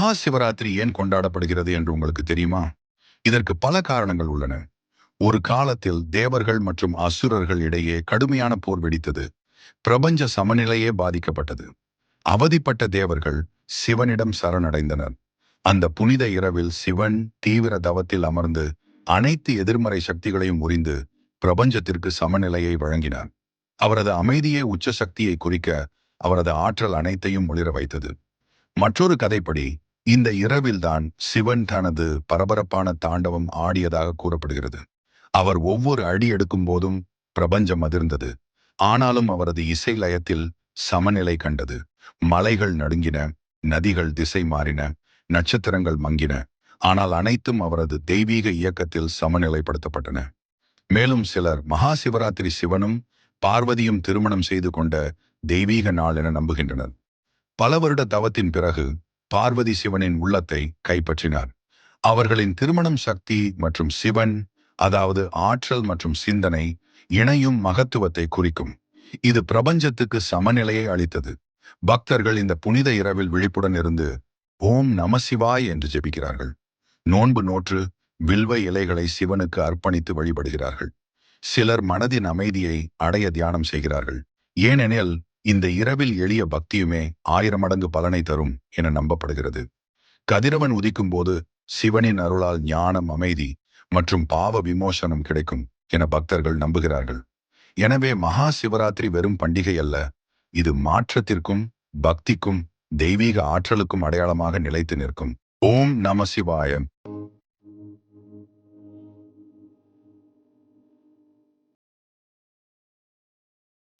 மகா சிவராத்திரி ஏன் கொண்டாடப்படுகிறது என்று உங்களுக்கு தெரியுமா? இதற்கு பல காரணங்கள் உள்ளன. ஒரு காலத்தில் தேவர்கள் மற்றும் அசுரர்கள் இடையே கடுமையான போர் வெடித்தது. பிரபஞ்ச சமநிலையே பாதிக்கப்பட்டது. அவதிப்பட்ட தேவர்கள் சிவனிடம் சரணடைந்தனர். அந்த புனித இரவில் சிவன் தீவிர தவத்தில் அமர்ந்து அனைத்து எதிர்மறை சக்திகளையும் உரிந்து பிரபஞ்சத்திற்கு சமநிலையை வழங்கினார். அவரது அமைதியே உச்ச சக்தியை குறிக்க அவரது ஆற்றல் அனைத்தையும் ஒளிர வைத்தது. மற்றொரு கதைப்படி இந்த இரவில்தான் சிவன் தனது பரபரப்பான தாண்டவம் ஆடியதாக கூறப்படுகிறது. அவர் ஒவ்வொரு அடி எடுக்கும் போதும் பிரபஞ்சம் அதிர்ந்தது. ஆனாலும் அவரது இசை லயத்தில் சமநிலை கண்டது. மலைகள் நடுங்கின, நதிகள் திசை மாறின, நட்சத்திரங்கள் மங்கின. ஆனால் அனைத்தும் அவரது தெய்வீக இயக்கத்தில் சமநிலைப்படுத்தப்பட்டன. மேலும் சிலர் மகா சிவராத்திரி சிவனும் பார்வதியும் திருமணம் செய்து கொண்ட தெய்வீக நாள் என நம்புகின்றனர். பல வருட தவத்தின் பிறகு பார்வதி சிவனின் உள்ளத்தை கைப்பற்றினார். அவர்களின் திருமணம் சக்தி மற்றும் சிவன், அதாவது ஆற்றல் மற்றும் சிந்தனை இணையும் மகத்துவத்தை குறிக்கும். இது பிரபஞ்சத்துக்கு சமநிலையை அளித்தது. பக்தர்கள் இந்த புனித இரவில் விழிப்புடன் இருந்து ஓம் நமசிவாய் என்று ஜெபிக்கிறார்கள். நோன்பு நோற்று வில்வ இலைகளை சிவனுக்கு அர்ப்பணித்து வழிபடுகிறார்கள். சிலர் மனதின் அமைதியை அடைய தியானம் செய்கிறார்கள். ஏனெனில் இந்த இரவில் எளிய பக்தியுமே 1000 மடங்கு பலனை தரும் என நம்பப்படுகிறது. கதிரவன் உதிக்கும் போது சிவனின் அருளால் ஞானம், அமைதி மற்றும் பாவ விமோசனம் கிடைக்கும் என பக்தர்கள் நம்புகிறார்கள். எனவே மகா சிவராத்திரி வெறும் பண்டிகை அல்ல, இது மாற்றத்திற்கும் பக்திக்கும் தெய்வீக ஆற்றலுக்கும் அடையாளமாக நிலைத்து நிற்கும். ஓம் நம சிவாய.